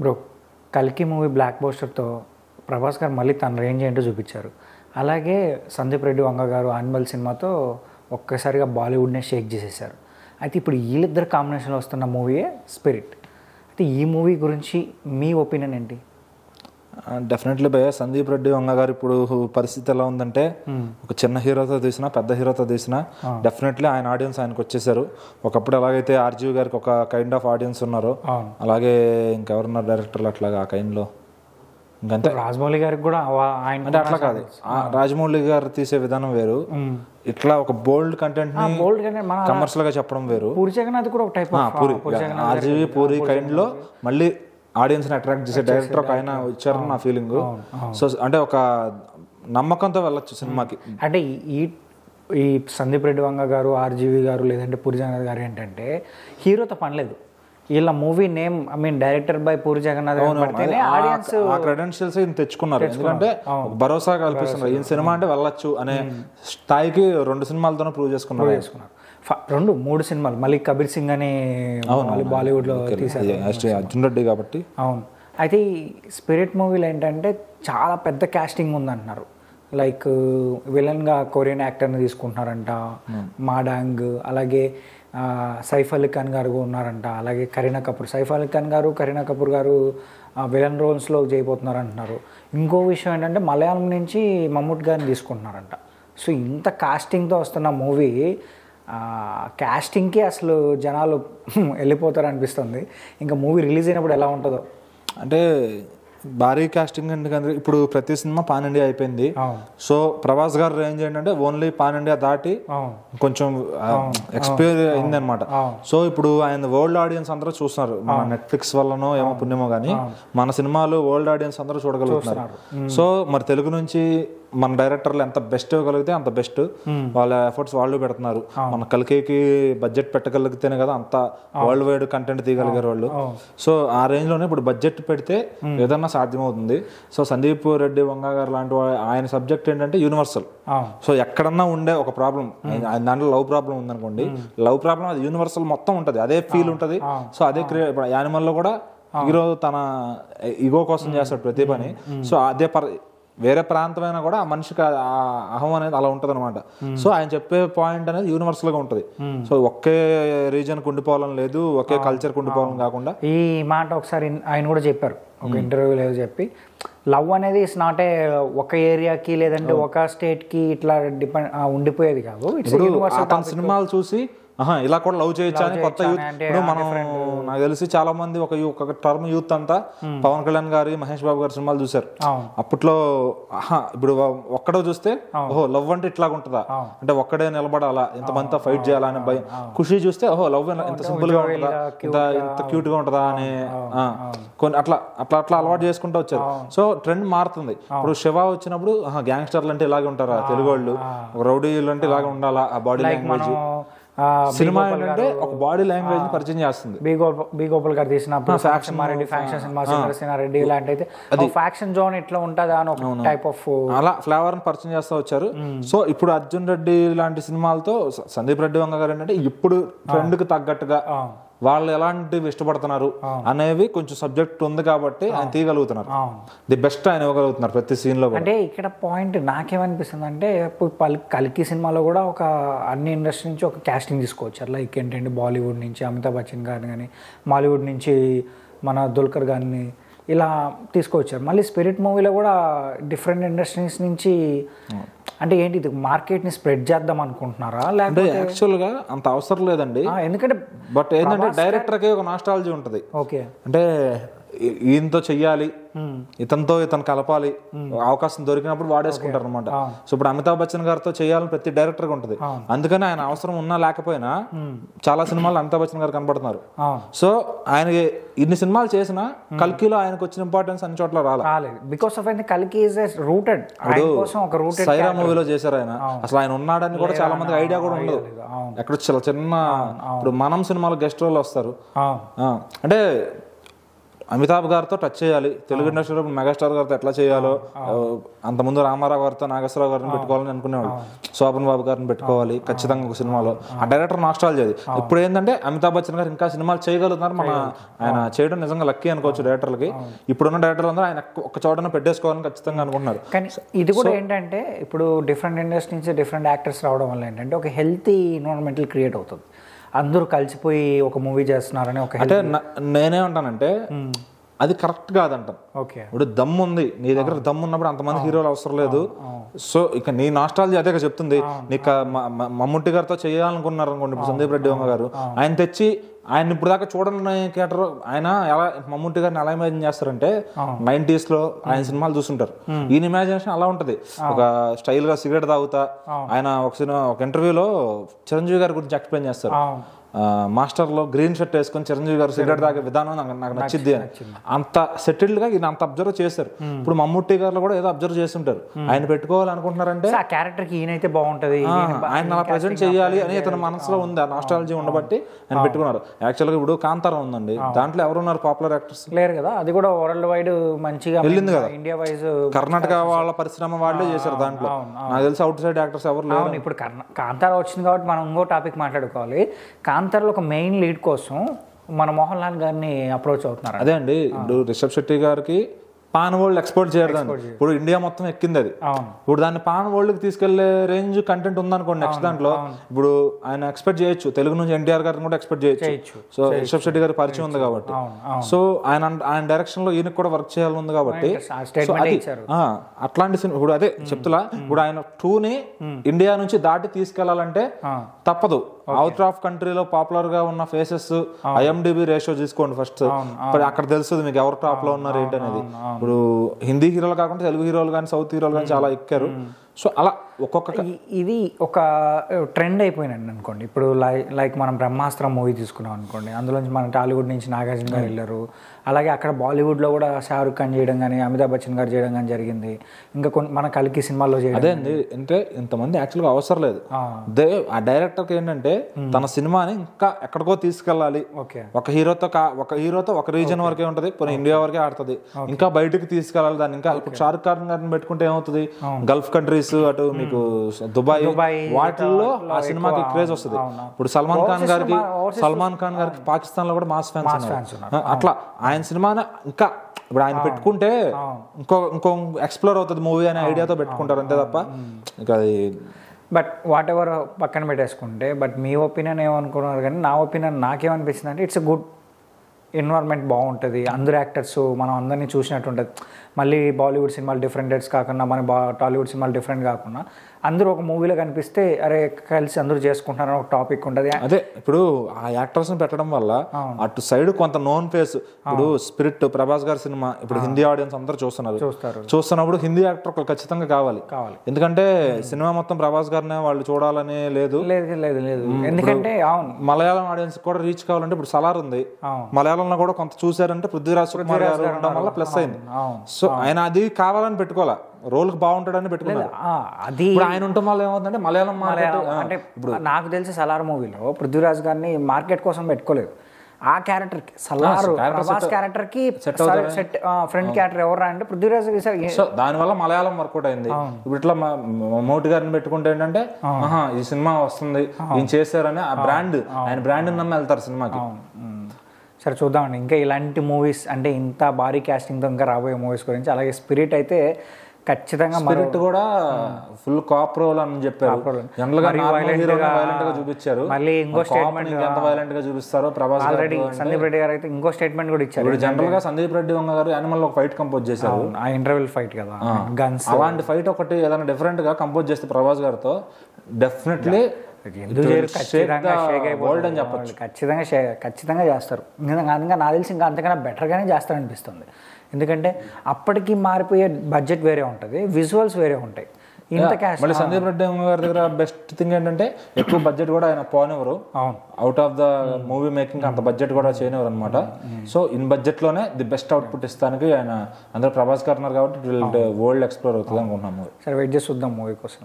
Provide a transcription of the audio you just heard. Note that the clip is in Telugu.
బ్రో, కల్కి మూవీ బ్లాక్ బస్టర్తో ప్రభాస్ గారు మళ్ళీ తన రేంజ్ ఏంటో చూపించారు. అలాగే సందీప్ రెడ్డి వంగ గారు యానిమల్ సినిమాతో ఒక్కసారిగా బాలీవుడ్నే షేక్ చేసేసారు. అయితే ఇప్పుడు వీళ్ళిద్దరు కాంబినేషన్లో వస్తున్న మూవీయే స్పిరిట్. అయితే ఈ మూవీ గురించి మీ ఒపీనియన్ ఏంటి? డెఫినెట్లీ భయ్య, సందీప్ రెడ్డి వంగ గారు ఇప్పుడు పరిస్థితి ఎలా ఉందంటే, ఒక చిన్న హీరోతో తీసినా పెద్ద హీరోతో తీసినా డెఫినెట్లీ ఆయన ఆడియన్స్ ఆయనకు వచ్చేసారు. ఒకప్పుడు ఎలాగైతే ఆర్జీవి గారికి ఒక కైండ్ ఆఫ్ ఆడియన్స్ ఉన్నారో అలాగే ఇంకెవరున్నారు డైరెక్టర్లు అట్లాగా ఆ కైండ్లో. ఇంకంతే రాజమౌళి గారికి కూడా ఆయన అంటే అట్లా కాదు, రాజమౌళి గారు తీసే విధానం వేరు, ఇట్లా ఒక బోల్డ్ కంటెంట్ కమర్షియల్ గా చెప్పడం వేరు. పూరి జగన్నాథ్ కూడా ఒక type puri RGV puri kind లో మళ్ళీ ఆడియన్స్ ని అట్రాక్ట్ చేసే డైరెక్టర్ ఒక ఆయన వచ్చారని నా ఫీలింగ్. సో అంటే ఒక నమ్మకంతో వెళ్ళొచ్చు సినిమాకి. అంటే ఈ సందీప్ రెడ్డి వంగ గారు, ఆర్జీవి గారు లేదంటే పూరి జగన్నాథ్ గారు ఏంటంటే హీరోతో పనిలేదు, వీళ్ళ movie name director by Puri Jagannath ఆ క్రెడెన్షియల్స్ తెచ్చుకున్నారు. ఎందుకంటే భరోసా కల్పిస్తున్నారు ఈ సినిమా అంటే వెళ్ళొచ్చు అనే స్థాయికి 2 సినిమాలతోనే ప్రూవ్ చేసుకున్నారు. 3 సినిమాలు మళ్ళీ కబీర్ సింగ్ అని బాలీవుడ్ లో తీశారు అర్జున్ రెడ్డి కాబట్టి. అవును. అయితే ఈ స్పిరిట్ మూవీలో ఏంటంటే చాలా పెద్ద కాస్టింగ్ ఉందంటున్నారు. లైక్ విలన్గా కొరియన్ యాక్టర్ని తీసుకుంటున్నారంట, మాడాంగ్, అలాగే సైఫ్ అలీ ఖాన్ గారు ఉన్నారంట, అలాగే కరీనా కపూర్. సైఫ్ అలీ ఖాన్ గారు, కరీనా కపూర్ గారు విలన్ రోల్స్లో చేయబోతున్నారు అంటున్నారు. ఇంకో విషయం ఏంటంటే మలయాళం నుంచి మమ్ముట్ గారిని తీసుకుంటున్నారంట. సో ఇంత కాస్టింగ్తో వస్తున్న మూవీ కాస్టింగ్కి అసలు జనాలు వెళ్ళిపోతారు అనిపిస్తుంది. ఇంకా మూవీ రిలీజ్ అయినప్పుడు ఎలా ఉంటుందో. అంటే భారీ కాస్టింగ్ ఎందుకంటే ఇప్పుడు ప్రతి సినిమా పాన్ ఇండియా అయిపోయింది. సో ప్రభాస్ గారు రేంజ్ ఏంటంటే ఓన్లీ పాన్ ఇండియా దాటి కొంచెం ఎక్స్పైర్ అయింది అనమాట. సో ఇప్పుడు ఆయన వరల్డ్ ఆడియన్స్ అందరూ చూస్తున్నారు. మన నెట్ఫ్లిక్స్ వల్లనో ఏమో పుణ్యమో కానీ మన సినిమాలు వరల్డ్ ఆడియన్స్ అందరూ చూడగలుగుతున్నారు. సో మరి తెలుగు నుంచి మన డైరెక్టర్లు ఎంత బెస్ట్ ఇవ్వగలిగితే అంత బెస్ట్, వాళ్ళ ఎఫర్ట్స్ వాళ్ళు పెడుతున్నారు. మన కల్కికి బడ్జెట్ పెట్టగలిగితేనే కదా అంత వరల్డ్ వైడ్ కంటెంట్ తీయగలిగారు వాళ్ళు. సో ఆ రేంజ్ లోనే ఇప్పుడు బడ్జెట్ పెడితే ఏదన్నా సాధ్యమవుతుంది. సో సందీప్ రెడ్డి వంగ గారు లాంటి ఆయన సబ్జెక్ట్ ఏంటంటే యూనివర్సల్. సో ఎక్కడన్నా ఉండే ఒక ప్రాబ్లం, దాంట్లో లవ్ ప్రాబ్లం ఉందనుకోండి, లవ్ ప్రాబ్లం అది యూనివర్సల్ మొత్తం ఉంటుంది, అదే ఫీల్ ఉంటుంది. సో అదే ఇప్పుడు యానిమల్ లో కూడా హీరో తన ఈగో కోసం చేస్తాడు ప్రతి పని. సో అదే వేరే ప్రాంతమైనా కూడా ఆ మనిషికి అహం అనేది అలా ఉంటుంది అనమాట. సో ఆయన చెప్పే పాయింట్ అనేది యూనివర్సల్ గా ఉంటుంది. సో ఒకే రీజన్ కు ఉండిపోవాలని లేదు, ఒకే కల్చర్ కు ఉండిపోవాలని కాకుండా. ఈ మాట ఒకసారి ఆయన కూడా చెప్పారు ఒక ఇంటర్వ్యూలో చెప్పి, లవ్ అనేది ఇట్స్ నాట్ ఏ ఒక ఏరియాకి లేదంటే ఒక స్టేట్ కి ఇట్లా డిపెండ్ ఉండిపోయేది కాదు. అతని సినిమాలు చూసి ఇలా కూడా లవ్ చేయొచ్చా అని కొత్త యూత్, ఇప్పుడు మనం నాకు తెలిసి చాలా మంది ఒక టర్మ్ యూత్ అంతా పవన్ కళ్యాణ్ గారి, మహేష్ బాబు గారి సినిమాలు చూసారు. అప్పట్లో ఇప్పుడు ఒక్కడో చూస్తే ఓహో లవ్ అంటే ఇట్లాగా ఉంటుందా, అంటే ఒక్కడే నిలబడాలా, ఇంతమంతా ఫైట్ చేయాలా అని భయం. ఖుషి చూస్తే ఓహో లవ్ ఇంత సింపుల్ గా ఉంటుందా, ఇంత క్యూట్ గా ఉంటుందా అని కొన్ని అట్లా అట్లా అట్లా అలవాటు చేసుకుంటూ వచ్చారు. సో ట్రెండ్ మారుతుంది. ఇప్పుడు శివ వచ్చినప్పుడు గ్యాంగ్స్టర్లు అంటే ఇలాగే ఉంటారా, తెలుగు వాళ్ళు రౌడీలు అంటే ఇలాగే ఉండాలా, ఆ బాడీ లాంగ్వేజ్. సినిమా ఏంటంటే ఒక బాడీ లాంగ్వేజ్ పరిచయం చేస్తుంది. బి గోపాల్ గారు తీసినప్పుడు ఫ్యాక్షన్ సినిమా రెడ్డి ఇలాంటి అయితే అది ఫ్యాక్షన్ జోన్ ఎట్లా ఉంటుందా అని ఒక టైప్ ఆఫ్ అలా ఫ్లేవర్ ని పరిచయం చేస్తూ వచ్చారు. సో ఇప్పుడు అర్జున్ రెడ్డి లాంటి సినిమాలతో సందీప్ రెడ్డి వంగ గారు ఏంటంటే ఇప్పుడు ట్రెండ్ కు తగ్గట్టుగా వాళ్ళు ఎలాంటివి ఇష్టపడుతున్నారు అనేవి కొంచెం సబ్జెక్ట్ ఉంది కాబట్టి ఆయన తీయగలుగుతున్నారు. ది బెస్ట్ ఆయన ఇవ్వగలుగుతున్నారు ప్రతి సీన్ లో. అంటే ఇక్కడ పాయింట్ నాకేమనిపిస్తుంది అంటే కల్కి సినిమాలో కూడా ఒక అన్ని ఇండస్ట్రీ నుంచి ఒక కాస్టింగ్ తీసుకోవచ్చారు. లైక్ ఏంటంటే బాలీవుడ్ నుంచి అమితాబ్ బచ్చన్ గారిని కానీ, మాలీవుడ్ నుంచి మన దుల్కర్ గారిని ఇలా తీసుకొచ్చారు. మళ్ళీ స్పిరిట్ మూవీలో కూడా డిఫరెంట్ ఇండస్ట్రీస్ నుంచి, అంటే ఏంటి ఇది మార్కెట్ ని స్ప్రెడ్ చేద్దాం అనుకుంటున్నారా లేకపోతే? యాక్చువల్ గా అంత అవసరం లేదండి, ఎందుకంటే బట్ ఏంటంటే డైరెక్టర్ కి ఒక నాస్టాలజీ ఉంటది. ఓకే, అంటే ఈయనతో చెయ్యాలి, ఇతనితో ఇతను కలపాలి, అవకాశం దొరికినప్పుడు వాడేసుకుంటారు అనమాట. సో ఇప్పుడు అమితాబ్ బచ్చన్ గారితో చేయాలని ప్రతి డైరెక్టర్ గా ఉంటది. అందుకని ఆయన అవసరం ఉన్నా లేకపోయినా చాలా సినిమాలు అమితాబ్ బచ్చన్ గారు కనబడుతున్నారు. సో ఆయన ఇన్ని సినిమాలు చేసినా కల్కిలో ఆయనకు వచ్చిన ఇంపార్టెన్స్ అన్ని చోట్ల రాలేదు. బికాస్ ఆఫ్ కల్కి ఇస్ రూటెడ్, సైరా మూవీలో చేశారు ఆయన. అసలు ఆయన ఉన్నాడని కూడా చాలా మందికి ఐడియా కూడా ఉండదు. ఎక్కడ చిన్న ఇప్పుడు మనం సినిమాలో గెస్ట్ రోల్ వస్తారు. అంటే అమితాబ్ గారితో టచ్ చేయాలి, తెలుగు ఇండస్ట్రీలో మెగాస్టార్ గారితో ఎట్లా చేయాలో, అంతకుముందు రామారావు గారితో నాగేశ్వరరావు గారిని పెట్టుకోవాలని అనుకునేవాడు, శోభన్ బాబు గారిని పెట్టుకోవాలి ఖచ్చితంగా ఒక సినిమాలో. ఆ డైరెక్టర్ నాస్టాలజీ అది. ఇప్పుడు ఏంటంటే అమితాబ్ బచ్చన్ గారు ఇంకా సినిమాలు చేయగలుగుతున్నారు, ఆయన చేయడం నిజంగా లక్కీ అనుకోవచ్చు డైరెక్టర్లకి. ఇప్పుడున్న డైరెక్టర్లు అందరూ ఆయన ఒక చోటన పెట్టేసుకోవాలని ఖచ్చితంగా అనుకుంటున్నారు. కానీ ఇది కూడా ఏంటంటే ఇప్పుడు డిఫరెంట్ ఇండస్ట్రీ నుంచి డిఫరెంట్ యాక్టర్స్ రావడం వల్ల ఏంటంటే ఒక హెల్తీ ఎన్విరాన్మెంటల్ క్రియేట్ అవుతుంది. అందరూ కలిసిపోయి ఒక మూవీ చేస్తున్నారని ఒక అంటే నేనేమంటానంటే అది కరెక్ట్ కాదంటాను. ఓకే, ఇప్పుడు దమ్ము ఉంది నీ దగ్గర, దమ్ము ఉన్నప్పుడు అంతమంది హీరోలు అవసరం లేదు. సో ఇక నీ నాస్టాలజీ అదే చెప్తుంది. నీకు మమ్ముట్టి గారితో చేయాలనుకున్నారు అనుకోండి, ఇప్పుడు సందీప్ రెడ్డి వంగ గారు, ఆయన తెచ్చి ఆయన ఇప్పుడు దాకా చూడండి క్రియేటర్, ఆయన ఎలా మమ్ముట్టి గారిని ఎలా ఇమాజిన్ చేస్తారంటే 90s లో ఆయన సినిమాలు చూస్తుంటారు, ఈయన ఇమాజినేషన్ అలా ఉంటది. ఒక స్టైల్ గా సిగరెట్ తాగుతా ఆయన ఒక ఇంటర్వ్యూలో చిరంజీవి గారి గురించి ఎక్స్ప్లెయిన్ చేస్తారు. మాస్టర్ లో గ్రీన్ షర్ట్ వేసుకొని చిరంజీవి గారు సిగరెట్ తాగే విధానం నాకు నచ్చింది అని. అంత సెటిల్డ్ గా ఈయన అంత అబ్జర్వ్ చేశారు. ఇప్పుడు మమ్ముట్టి గారు కూడా ఏదో అబ్జర్వ్ చేస్తుంటారు, ఆయన పెట్టుకోవాలనుకుంటున్నారంటే ఆ క్యారెక్టర్ కి ఈయనైతే బాగుంటది, ఆయన అలా ప్రజెంట్ చేయాలి అని ఇతని మనసులో ఉంది. ఆ నాస్టాలజీ ఉండబట్టి ఆయన పెట్టుకున్నారు. యాక్చువల్ గా ఇప్పుడు కాంతారా ఉందండి, దాంట్లో ఎవరున్నారు పాపులర్ యాక్టర్స్? లేరు కదా. అది కూడా వరల్డ్ వైడ్ మంచిగా వెళ్ళింది కదా, ఇండియా వైజ్ కర్ణాటక వాళ్ళ పరిశ్రమ వాళ్ళే చేశారు. దాంట్లో నాకు తెలిసి అవుట్ సైడ్ యాక్టర్స్ ఎవరు లేరు. ఇప్పుడు కాంతారా వచ్చింది కాబట్టి మనం ఇంకో టాపిక్ మాట్లాడుకోవాలి. కాంతారాలో ఒక మెయిన్ లీడ్ కోసం మన మోహన్ లాల్ గారిని అప్రోచ్ అవుతున్నారు. అదే అండి, ఇప్పుడు రిషబ్ శెట్టి గారికి పాన్ వరల్డ్ ఎక్స్పోర్ట్ చేయడం, ఇప్పుడు ఇండియా మొత్తం ఎక్కింది అది. ఇప్పుడు దాన్ని పాన్ వరల్డ్ కి తీసుకెళ్లే రేంజ్ కంటెంట్ ఉందనుకోండి నెక్స్ట్ దాంట్లో. ఇప్పుడు ఆయన ఎక్స్పెక్ట్ చేయొచ్చు, తెలుగు నుంచి ఎన్టీఆర్ గారిని కూడా ఎక్స్పెక్ట్ చేయొచ్చు. సో రిషబ్ శెట్టి గారి పరిచయం ఉంది కాబట్టి, సో ఆయన డైరెక్షన్ లో ఈయనకు కూడా వర్క్ చేయాలని ఉంది కాబట్టి అట్లాంటి సినిమా. ఇప్పుడు అదే చెప్తులా, ఇప్పుడు ఆయన 2ని ఇండియా నుంచి దాటి తీసుకెళ్లాలంటే తప్పదు. అవుట్ ఆఫ్ కంట్రీలో పాపులర్ గా ఉన్న ఫేసెస్ ఐఎండిబి రేషియో తీసుకోండి ఫస్ట్, అక్కడ తెలుస్తుంది మీకు ఎవరు టాప్ లో ఉన్నారు ఏంటి అనేది. ఇప్పుడు హిందీ హీరోలు కాకుండా తెలుగు హీరోలు కానీ సౌత్ హీరోలు కానీ చాలా ఎక్కారు. సో అలా ఒక్కొక్క ఇది ఒక ట్రెండ్ అయిపోయినండి అనుకోండి. ఇప్పుడు లైక్ మనం బ్రహ్మాస్త్రం మూవీ తీసుకున్నాం అనుకోండి, అందులోంచి మన టాలీవుడ్ నుంచి నాగార్జున గారు వెళ్ళారు. అలాగే అక్కడ బాలీవుడ్లో కూడా షారుఖ్ ఖాన్ చేయడం కానీ అమితాబ్ బచ్చన్ గారు చేయడం కానీ జరిగింది. ఇంకా మన కల్కి సినిమాల్లో చేయడం. అదే అండి, అంటే ఇంతమంది యాక్చువల్గా అవసరం లేదు. ఆ డైరెక్టర్కి ఏంటంటే తన సినిమాని ఇంకా ఎక్కడికో తీసుకెళ్ళాలి. ఒక హీరోతో ఒక రీజన్ వరకే ఉంటుంది, కొన్ని ఇండియా వరకే ఆడుతుంది. ఇంకా బయటకు తీసుకెళ్ళాలి దాన్ని. ఇంకా ఇప్పుడు షారుఖ్ ఖాన్ గారిని పెట్టుకుంటే ఏమవుతుంది, గల్ఫ్ కంట్రీస్ అటు మీకు దుబాయ్ వాటిల్లో ఆ సినిమాకి క్రేజ్ వస్తుంది. ఇప్పుడు సల్మాన్ ఖాన్ గారికి పాకిస్తాన్ లో కూడా మాస్ ఫ్యాన్స్ అట్లా ఆయన సినిమాని ఇంకా ఇప్పుడు ఆయన పెట్టుకుంటే ఇంకో ఎక్స్ప్లోర్ అవుతుంది మూవీ అనే ఐడియాతో పెట్టుకుంటారు అంతే తప్ప ఇంకా అది. బట్ వాట్ ఎవర్ పక్కన పెట్టేసుకుంటే, బట్ మీ ఒపీనియన్ ఏమనుకున్నారు కానీ నా ఒపీనియన్ నాకేమనిపించింది అంటే ఇట్స్ ఎ గుడ్ ఎన్వైర్న్మెంట్, బాగుంటుంది. అందరు యాక్టర్స్ మనం అందరినీ చూసినట్టు ఉంటుంది. మళ్ళీ బాలీవుడ్ సినిమాలు డిఫరెంట్ కాకుండా మన టాలీవుడ్ సినిమాలు డిఫరెంట్ కాకుండా అందరూ ఒక మూవీలో కనిపిస్తే అరే కలిసి అందరూ చేసుకుంటున్నారు ఒక టాపిక్ ఉంటుంది. అదే ఇప్పుడు ఆ యాక్టర్స్ పెట్టడం వల్ల అటు సైడ్ కొంత నోన్ ఫేస్. ఇప్పుడు స్పిరిట్ ప్రభాస్ గారి సినిమా ఇప్పుడు హిందీ ఆడియన్స్ అందరూ చూస్తున్నప్పుడు హిందీ యాక్టర్ ఖచ్చితంగా కావాలి. ఎందుకంటే సినిమా మొత్తం ప్రభాస్ గారినే వాళ్ళు చూడాలని లేదు. ఎందుకంటే మలయాళం ఆడియన్స్ కూడా రీచ్ కావాలంటే ఇప్పుడు సలార్ ఉంది, మలయాళంలో కూడా కొంత చూసారంటే పృథ్వీరాజ్ కుమార్ గారు ఉండడం వల్ల ప్లస్ అయింది. సో ఆయన అది కావాలని పెట్టుకోవాలా, రోల్ బాగుంటాడని పెట్టుకున్నారు. అది ఆయన ఉండటం వల్ల ఏమవుతుందంటే మలయాళం అంటే ఇప్పుడు నాకు తెలిసి సలార్ మూవీలో పృథ్వీరాజ్ గారిని మార్కెట్ కోసం పెట్టుకోలేదు. ఆ క్యారెక్టర్ కి ప్రభాస్ క్యారెక్టర్ కి సెట్ ఫ్రంట్ క్యారెక్టర్ ఎవరు అంటే పృథ్వీరాజ్. సో దాని వల్ల మలయాళం వర్కౌట్ అయింది. ఇప్పుడు ఇట్లా మోటి గారిని పెట్టుకుంటే ఏంటంటే ఈ సినిమా వస్తుంది ఈయన చేశారని ఆ బ్రాండ్, ఆయన బ్రాండ్ నమ్మి వెళ్తారు సినిమాకి. సరే చూద్దామండి ఇంకా ఇలాంటి మూవీస్, అంటే ఇంత భారీ క్యాస్టింగ్తో ఇంకా రాబోయే మూవీస్ గురించి. అలాగే స్పిరిట్ అయితే ఖచ్చితంగా స్పిరిట్ కూడా ఫుల్ కాప్ రోల్ అని చెప్పారు. వైలెంట్ గా చూపించారు. మళ్ళీ ఇంకో స్టేట్మెంట్ ఎంత వైలెంట్ గా చూపిస్తారో ప్రభాస్ ఆల్రెడీ సందీప్ రెడ్డి గారు అయితే ఇంకో స్టేట్మెంట్ కూడా ఇచ్చారు. ఇప్పుడు జనరల్ గా సందీప్ రెడ్డి వంగ గారు యానిమల్ ఒక ఫైట్ కంపోజ్ చేశారు, ఆ ఇంటర్వెల్ ఫైట్ కదా గన్స్. అలాంటి ఫైట్ ఒకటి ఏదైనా డిఫరెంట్ గా కంపోజ్ చేస్తే ప్రభాస్ గారితో డెఫినెట్లీ ఖచ్చితంగా చేస్తారు. ఇంకా నాకు తెలిసి ఇంకా అంతకన్నా బెటర్గానే చేస్తారనిపిస్తుంది. ఎందుకంటే అప్పటికి మారిపోయే బడ్జెట్ వేరే ఉంటుంది, విజువల్స్ వేరే ఉంటాయి. మళ్ళీ సందీప్ రెడ్డి గారి దగ్గర బెస్ట్ థింగ్ ఏంటంటే ఎక్కువ బడ్జెట్ కూడా ఆయన పోనివ్వరు. Out of the movie making అంత బడ్జెట్ కూడా చేయనివ్వరు అనమాట. సో ఇన్ బడ్జెట్ లోనే ది బెస్ట్ అవుట్పుట్ ఇస్తానికి ఆయన అందరూ ప్రభాస్ గారు ఉన్నారు కాబట్టి వరల్డ్ ఎక్స్ప్లోర్ అవుతుంది అనుకుంటున్నాము. సరే వెయిట్ చేసి చూద్దాం మూవీ కోసం.